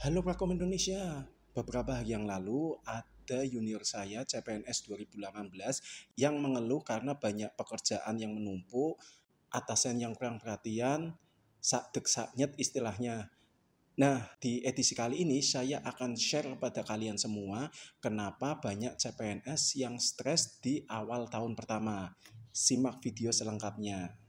Halo Prakom Indonesia, beberapa hari yang lalu ada junior saya CPNS 2018 yang mengeluh karena banyak pekerjaan yang menumpuk, atasan yang kurang perhatian, sakdek saknyet istilahnya. Nah, di edisi kali ini saya akan share pada kalian semua kenapa banyak CPNS yang stres di awal tahun pertama. Simak video selengkapnya.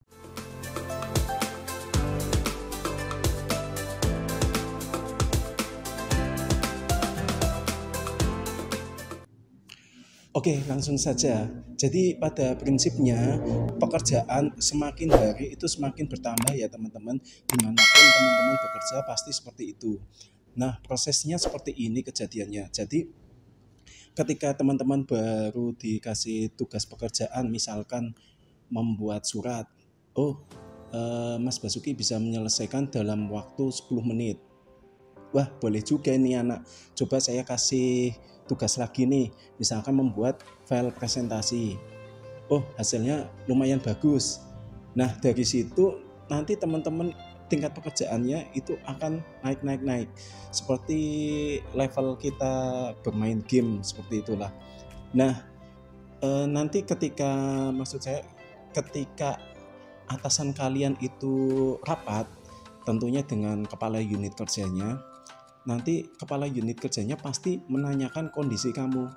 Oke, langsung saja. Jadi pada prinsipnya pekerjaan semakin hari itu semakin bertambah ya teman-teman. Dimanapun teman-teman bekerja pasti seperti itu. Nah, prosesnya seperti ini kejadiannya. Jadi ketika teman-teman baru dikasih tugas pekerjaan, misalkan membuat surat. Oh, Mas Basuki bisa menyelesaikan dalam waktu 10 menit. Wah, boleh juga nih anak. Coba saya kasih tugas lagi nih, misalkan membuat file presentasi. Oh, hasilnya lumayan bagus. Nah, dari situ nanti teman-teman tingkat pekerjaannya itu akan naik. Seperti level kita bermain game seperti itulah. Nah, nanti maksud saya ketika atasan kalian itu rapat, tentunya dengan kepala unit kerjanya, nanti kepala unit kerjanya pasti menanyakan kondisi kamu.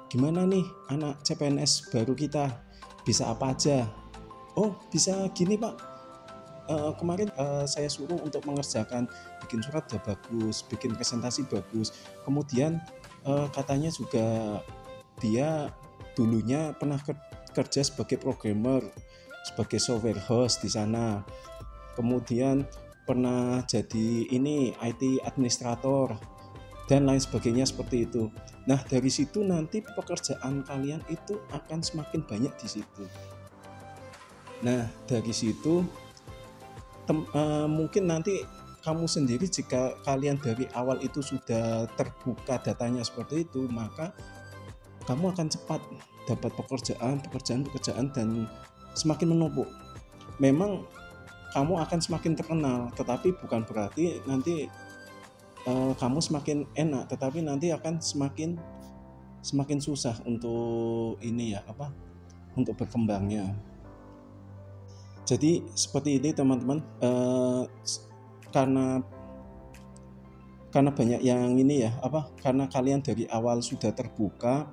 Gimana nih anak CPNS baru kita? Bisa apa aja? Oh, bisa gini Pak. Kemarin saya suruh untuk mengerjakan bikin surat udah bagus, bikin presentasi bagus. Kemudian katanya juga dia dulunya pernah kerja sebagai programmer, sebagai software host di sana. Kemudian pernah jadi ini IT administrator dan lain sebagainya seperti itu. Nah, dari situ nanti pekerjaan kalian itu akan semakin banyak di situ. Nah, dari situ mungkin nanti kamu sendiri jika kalian dari awal itu sudah terbuka datanya seperti itu, maka kamu akan cepat dapat pekerjaan dan semakin menumpuk. Memang kamu akan semakin terkenal, tetapi bukan berarti nanti kamu semakin enak, tetapi nanti akan semakin susah untuk ini ya untuk berkembangnya. Jadi seperti ini teman-teman, karena banyak yang ini ya karena kalian dari awal sudah terbuka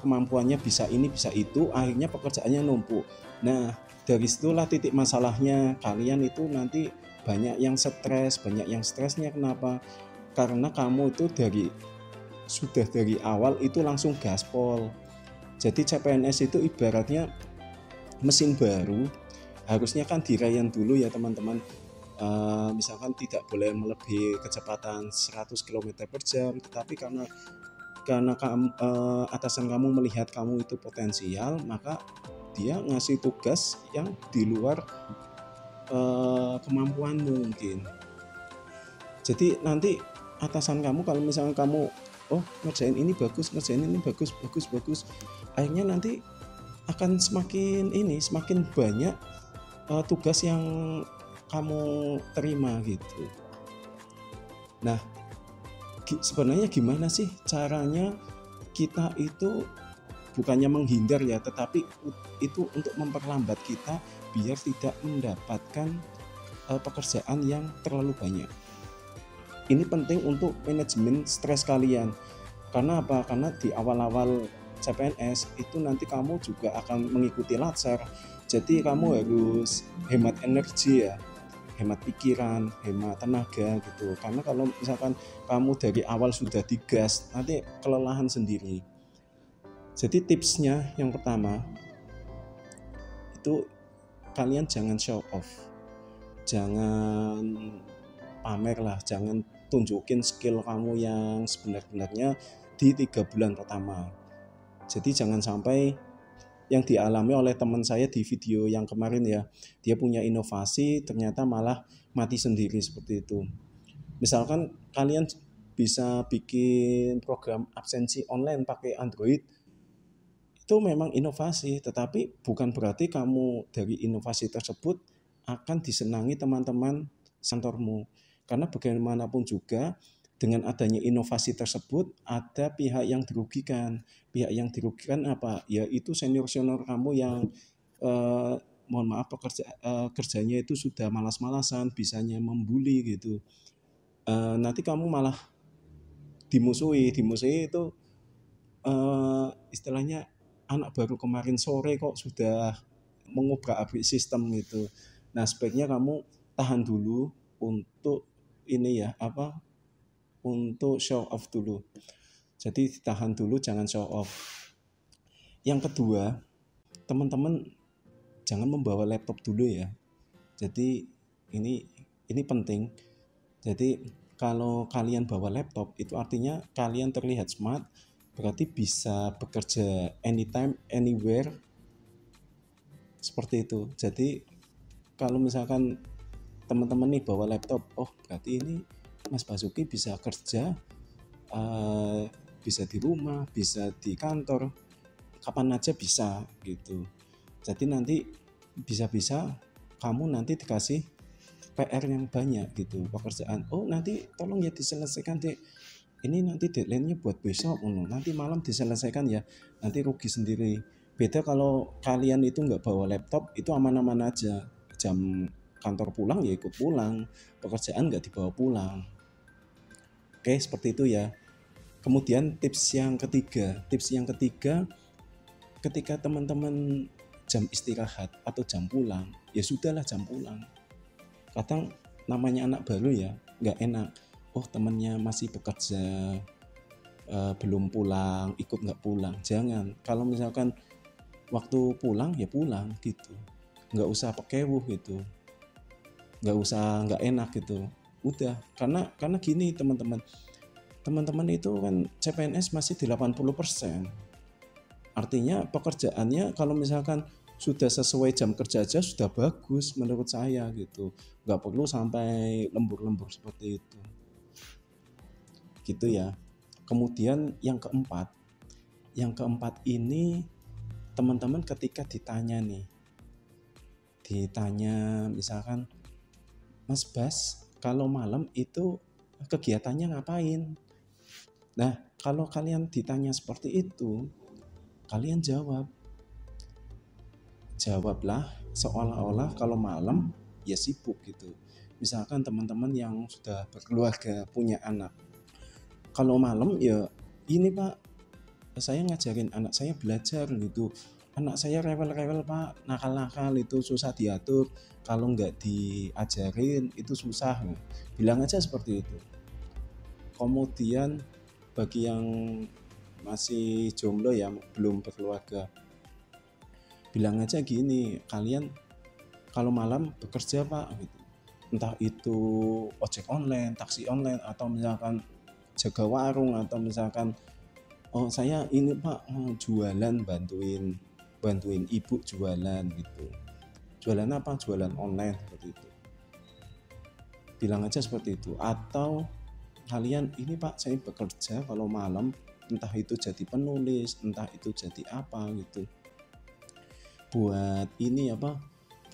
kemampuannya, bisa ini bisa itu, akhirnya pekerjaannya numpuk. Nah, dari situlah titik masalahnya, kalian itu nanti banyak yang stresnya. Kenapa? Karena kamu itu sudah dari awal itu langsung gaspol. Jadi CPNS itu ibaratnya mesin baru, harusnya kan dirayan dulu ya teman-teman. Misalkan tidak boleh melebihi kecepatan 100 km per jam, tetapi karena atasan kamu melihat kamu itu potensial, maka dia ngasih tugas yang di luar kemampuanmu mungkin. Jadi nanti atasan kamu kalau misalnya kamu ngerjain ini bagus, akhirnya nanti akan semakin banyak tugas yang kamu terima gitu. Nah, sebenarnya gimana sih caranya kita itu bukannya menghindar ya, tetapi itu untuk memperlambat kita biar tidak mendapatkan pekerjaan yang terlalu banyak. Ini penting untuk manajemen stres kalian. Karena apa? Karena di awal-awal CPNS itu nanti kamu juga akan mengikuti latsar. Jadi kamu harus hemat energi ya, hemat pikiran, hemat tenaga gitu. Karena kalau misalkan kamu dari awal sudah digas, nanti kelelahan sendiri. Jadi tipsnya yang pertama itu kalian jangan show off, jangan pamer lah, jangan tunjukin skill kamu yang sebenarnya di 3 bulan pertama. Jadi jangan sampai yang dialami oleh teman saya di video yang kemarin ya, dia punya inovasi ternyata malah mati sendiri seperti itu. Misalkan kalian bisa bikin program absensi online pakai Android, itu memang inovasi, tetapi bukan berarti kamu dari inovasi tersebut akan disenangi teman-teman kantormu. Karena bagaimanapun juga dengan adanya inovasi tersebut ada pihak yang dirugikan. Pihak yang dirugikan apa? Ya itu senior-senior kamu yang eh, mohon maaf kerjanya itu sudah malas-malasan, bisanya membuli gitu. Nanti kamu malah dimusuhi itu istilahnya anak baru kemarin sore kok sudah mengobrak-abrik sistem gitu. Nah, sebaiknya kamu tahan dulu untuk ini ya, untuk show off dulu. Jadi tahan dulu, jangan show off. Yang kedua, teman-teman jangan membawa laptop dulu ya. Jadi ini penting. Jadi kalau kalian bawa laptop itu artinya kalian terlihat smart, berarti bisa bekerja anytime, anywhere, seperti itu. Jadi kalau misalkan teman-teman nih bawa laptop, oh berarti ini Mas Basuki bisa kerja, bisa di rumah, bisa di kantor, kapan aja bisa gitu. Jadi nanti bisa-bisa kamu nanti dikasih PR yang banyak gitu, pekerjaan. Oh nanti tolong ya diselesaikan deh. Ini nanti deadline-nya buat besok, nanti malam diselesaikan ya. Nanti rugi sendiri. Beda kalau kalian itu nggak bawa laptop, itu aman-aman aja. Jam kantor pulang ya ikut pulang, pekerjaan nggak dibawa pulang. Oke, seperti itu ya. Kemudian tips yang ketiga, ketika teman-teman jam istirahat atau jam pulang, ya sudahlah jam pulang. Kadang namanya anak baru ya, nggak enak. Oh temannya masih bekerja, belum pulang, ikut nggak pulang. Jangan. Kalau misalkan waktu pulang ya pulang gitu. Nggak usah pekewuh gitu. Nggak enak gitu. Udah, karena gini teman-teman. Teman-teman itu kan CPNS masih 80%. Artinya pekerjaannya kalau misalkan sudah sesuai jam kerja aja sudah bagus menurut saya gitu. Nggak perlu sampai lembur-lembur seperti itu. Gitu ya. Kemudian yang keempat ini teman-teman ketika ditanya misalkan Mas Bas kalau malam itu kegiatannya ngapain? Nah kalau kalian ditanya seperti itu, kalian jawablah seolah-olah kalau malam ya sibuk gitu. Misalkan teman-teman yang sudah berkeluarga punya anak, kalau malam ya ini Pak, saya ngajarin anak saya belajar gitu. Anak saya rewel-rewel Pak, nakal-nakal itu susah diatur, kalau nggak diajarin itu susah. Bilang aja seperti itu. Kemudian bagi yang masih jomblo ya, belum berkeluarga, bilang aja gini, kalian kalau malam bekerja Pak gitu. Entah itu ojek online, taksi online, atau misalkan jaga warung, atau misalkan oh saya ini Pak jualan, bantuin ibu jualan gitu. Jualan apa? Jualan online seperti itu. Bilang aja seperti itu. Atau kalian ini Pak saya bekerja kalau malam, entah itu jadi penulis, entah itu jadi apa gitu. Buat ini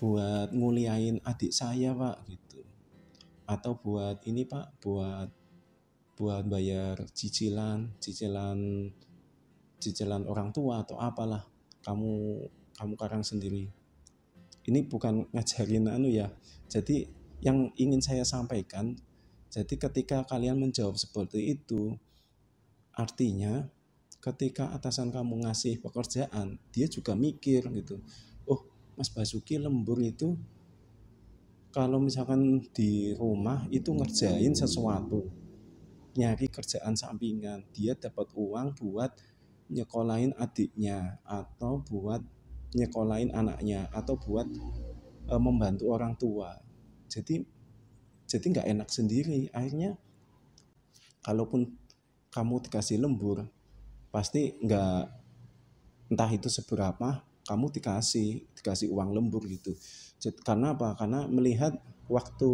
buat nguliain adik saya Pak gitu. Atau buat ini Pak, buat bayar cicilan orang tua atau apalah, kamu karang sendiri. Ini bukan ngajarin ya. Jadi yang ingin saya sampaikan, jadi ketika kalian menjawab seperti itu, artinya ketika atasan kamu ngasih pekerjaan, dia juga mikir gitu. Oh, Mas Basuki lembur itu kalau misalkan di rumah itu ngerjain sesuatu, nyari kerjaan sampingan, dia dapat uang buat nyekolahin adiknya, atau buat nyekolahin anaknya, atau buat membantu orang tua. Jadi nggak enak sendiri. Akhirnya kalaupun kamu dikasih lembur, pasti nggak, entah itu seberapa, kamu dikasih uang lembur gitu. Karena apa? Karena melihat waktu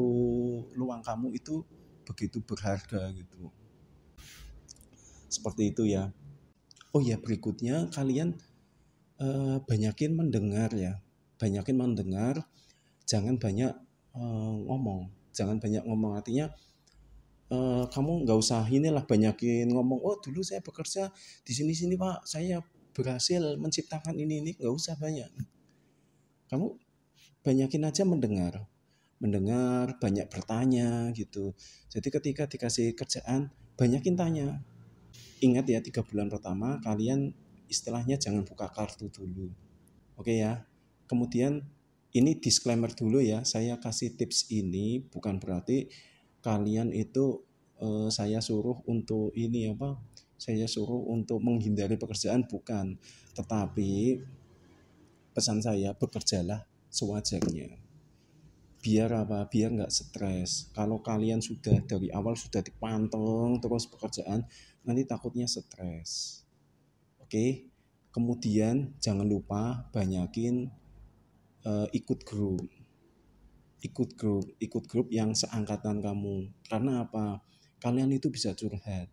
luang kamu itu begitu berharga gitu. Seperti itu ya. Oh ya, berikutnya kalian banyakin mendengar ya. Banyakin mendengar, jangan banyak ngomong. Jangan banyak ngomong, artinya kamu nggak usah inilah banyakin ngomong, oh dulu saya bekerja di sini-sini Pak, saya berhasil menciptakan ini, nggak usah banyak. Kamu banyakin aja mendengar, banyak bertanya gitu. Jadi ketika dikasih kerjaan, banyakin tanya. Ingat ya, 3 bulan pertama kalian istilahnya jangan buka kartu dulu. Oke ya. Kemudian ini disclaimer dulu ya, saya kasih tips ini bukan berarti kalian itu saya suruh untuk ini apa? Saya suruh untuk menghindari pekerjaan, bukan. Tetapi pesan saya, bekerjalah sewajarnya. Biar apa? Biar nggak stres. Kalau kalian sudah dari awal sudah dipanteng terus pekerjaan, nanti takutnya stres. Oke. Kemudian jangan lupa banyakin ikut grup yang seangkatan kamu. Karena apa? Kalian itu bisa curhat.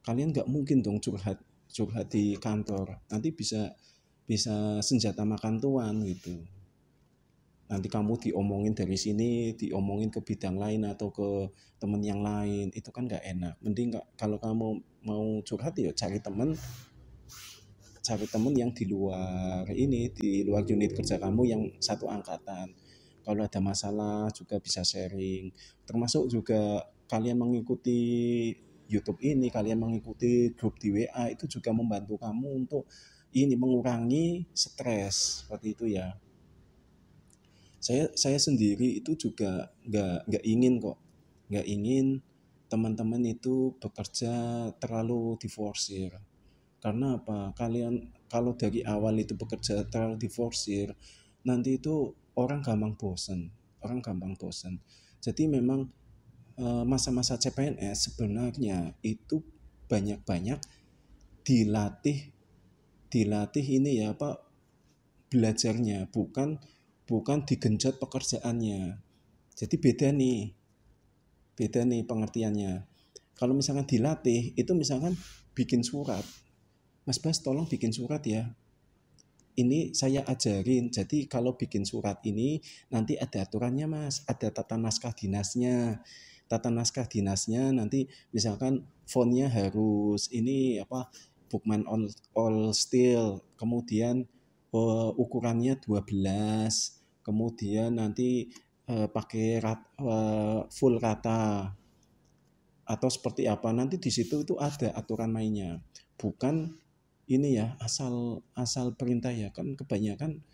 Kalian nggak mungkin dong curhat di kantor. Nanti bisa senjata makan tuan gitu. Nanti kamu diomongin dari sini, diomongin ke bidang lain atau ke teman yang lain, itu kan nggak enak. Mending kalau kamu mau curhat ya cari teman yang di luar unit kerja kamu yang satu angkatan. Kalau ada masalah juga bisa sharing. Termasuk juga kalian mengikuti YouTube ini, kalian mengikuti grup di WA itu juga membantu kamu untuk ini mengurangi stres seperti itu ya. Saya sendiri itu juga nggak ingin teman-teman itu bekerja terlalu diforsir. Karena apa? Kalian kalau dari awal itu bekerja terlalu diforsir, nanti itu orang gampang bosan. Jadi memang masa-masa CPNS sebenarnya itu banyak-banyak dilatih ini ya Pak, belajarnya, bukan digenjot pekerjaannya. Jadi beda nih pengertiannya. Kalau misalkan dilatih itu misalkan bikin surat, Mas Bas tolong bikin surat ya, ini saya ajarin. Jadi kalau bikin surat ini nanti ada aturannya Mas, ada tata naskah dinasnya nanti misalkan fontnya harus ini apa, Bookman all steel, kemudian ukurannya 12, kemudian nanti pakai full rata atau seperti apa, nanti di situ itu ada aturan mainnya, bukan ini ya asal perintah ya. Kan kebanyakan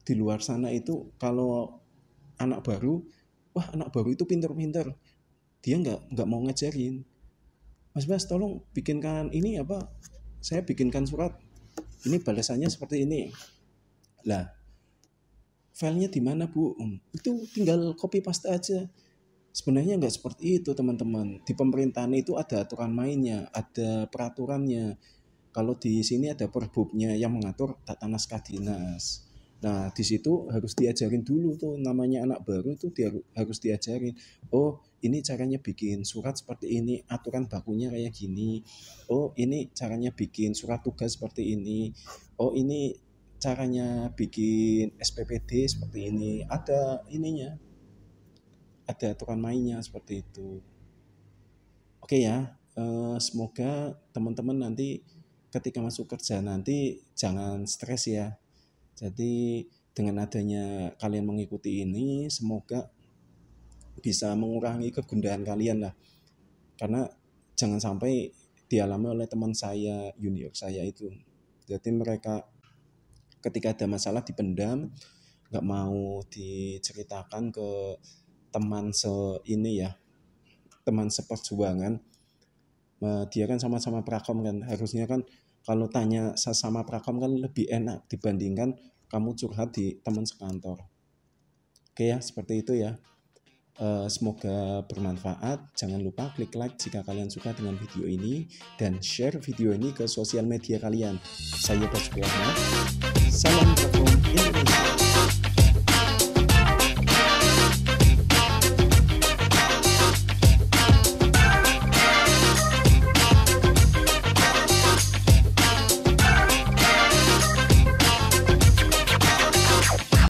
di luar sana itu kalau anak baru itu pinter-pinter, dia nggak mau ngajarin. Mas tolong bikinkan ini apa, saya bikinkan surat ini balasannya seperti ini lah, filenya di mana Bu? Itu tinggal copy paste aja. Sebenarnya nggak seperti itu teman-teman. Di pemerintahan itu ada aturan mainnya, ada peraturannya. Kalau di sini ada perbubnya yang mengatur tata naskah dinas. Nah, di situ harus diajarin dulu tuh, namanya anak baru itu harus diajarin. Oh, ini caranya bikin surat seperti ini, aturan bakunya kayak gini. Oh, ini caranya bikin surat tugas seperti ini. Oh, ini caranya bikin SPPD seperti ini. Ada ininya, ada aturan mainnya seperti itu. Oke ya, semoga teman-teman nanti ketika masuk kerja nanti jangan stres ya. Jadi dengan adanya kalian mengikuti ini, semoga bisa mengurangi kegundahan kalian lah. Karena jangan sampai dialami oleh teman saya, junior saya itu. Jadi mereka ketika ada masalah dipendam, nggak mau diceritakan ke teman teman seperjuangan. Dia kan sama-sama prakom kan, harusnya kan kalau tanya sesama prakom kan lebih enak dibandingkan kamu curhat di teman sekantor. Oke ya, seperti itu ya. Semoga bermanfaat. Jangan lupa klik like jika kalian suka dengan video ini dan share video ini ke sosial media kalian. Saya Bas Muhammad. Salam Prakom Indonesia.